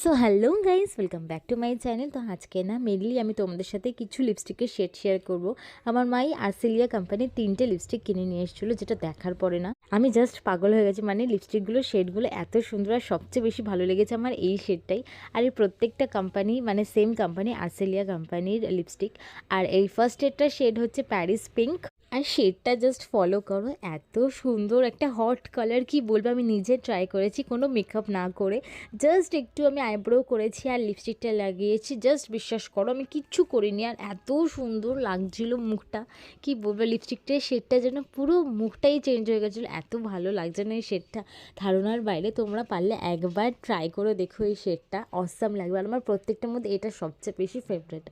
So hello guys, welcome back to my channel. তো আজকে না মেনলি আমি তোমাদের সাথে কিছু লিপস্টিকের শেড শেয়ার করব। আমার মাই আর্সেলিয়া কোম্পানির 3টে লিপস্টিক কিনে নিয়ে এসেছিলো, যেটা দেখার পরে না আমি জাস্ট পাগল হয়ে গেছি। মানে লিপস্টিকগুলোর শেডগুলো এত সুন্দর, আর সবচেয়ে বেশি ভালো লেগেছে আমার এই শেডটাই। আর এই প্রত্যেকটা কোম্পানি মানে সেম কোম্পানি, আর্সেলিয়া কোম্পানির লিপস্টিক। আর এই ফার্স্ট শেডটার শেড হচ্ছে প্যারিস পিঙ্ক। আর শেডটা জাস্ট ফলো করো, এত সুন্দর একটা হট কালার, কি বলবো। আমি নিজে ট্রাই করেছি কোনো মেকআপ না করে, জাস্ট একটু আমি আইব্রো করেছি আর লিপস্টিকটা লাগিয়েছি। জাস্ট বিশ্বাস করো আমি কিচ্ছু করিনি, আর এত সুন্দর লাগছিল মুখটা, কি বলবো। লিপস্টিকটার শেডটা যেন পুরো মুখটাই চেঞ্জ হয়ে গেছিলো, এত ভালো লাগছে না এই শেডটা, ধারণার বাইরে। তোমরা পারলে একবার ট্রাই করে দেখো, এই শেডটা অসাম লাগবে। আর আমার প্রত্যেকটার মধ্যে এটা সবচেয়ে বেশি ফেভারিট।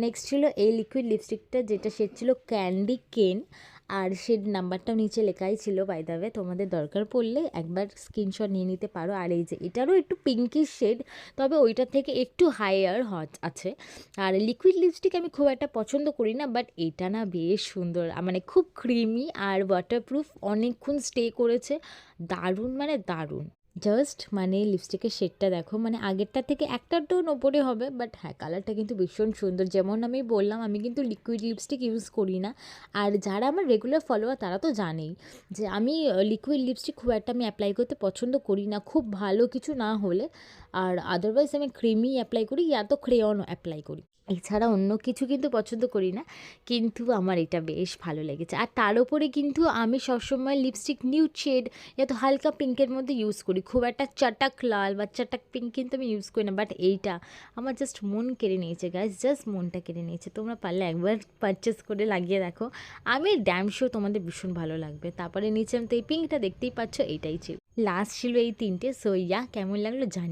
নেক্সট ছিল এই লিকুইড লিপস্টিকটা, যেটা শেড ছিল ক্যান্ডি কেন, আর শেড নাম্বারটাও নিচে লেখাই ছিল। বাই দ্য ওয়ে, তোমাদের দরকার পড়লে একবার স্ক্রিনশট নিয়ে নিতে পারো। আর এই যে এটারও একটু পিঙ্কিশ শেড, তবে ওইটার থেকে একটু হাইয়ার হট আছে। আর লিকুইড লিপস্টিক আমি খুব একটা পছন্দ করি না, বাট এটা না বেশ সুন্দর, মানে খুব ক্রিমি আর ওয়াটারপ্রুফ, অনেকক্ষণ স্টে করেছে, দারুণ মানে দারুণ। জাস্ট মানে লিপস্টিকের শেডটা দেখো, মানে আগেরটা থেকে একটা টোন ওপরে হবে, বাট হ্যাঁ কালারটা কিন্তু ভীষণ সুন্দর। যেমন আমি বললাম, আমি কিন্তু লিকুইড লিপস্টিক ইউজ করি না। আর যারা আমার রেগুলার ফলোয়ার তারা তো জানেই যে আমি লিকুইড লিপস্টিক খুব একটা আমি অ্যাপ্লাই করতে পছন্দ করি না, খুব ভালো কিছু না হলে। আর আদারওয়াইজ আমি ক্রিমই অ্যাপ্লাই করি, ইয়া তো ক্রেয়নও অ্যাপ্লাই করি, এছাড়া অন্য কিছু কিন্তু পছন্দ করি না। কিন্তু আমার এটা বেশ ভালো লেগেছে। আর তার উপরে কিন্তু আমি সবসময় লিপস্টিক নিউড শেড ইয়া তো হালকা পিঙ্কের মধ্যে ইউজ করি, খুব একটা চটাক লাল বা চটাক পিঙ্ক কিন্তু আমি ইউজ করি না। বাট এইটা আমার জাস্ট মন কেড়ে নিয়েছে গাইজ, জাস্ট মনটা কেড়ে নিয়েছে। তোমরা পারলে একবার পারচেস করে লাগিয়ে দেখো, আমি ড্যাম শিওর তোমাদের ভীষণ ভালো লাগবে। তারপরে নিচে আমি তো এই পিঙ্কটা দেখতেই পাচ্ছ, এইটাই ছিল লাস্ট, ছিল এই 3টে। সো ইয়া, কেমন লাগলো জানি।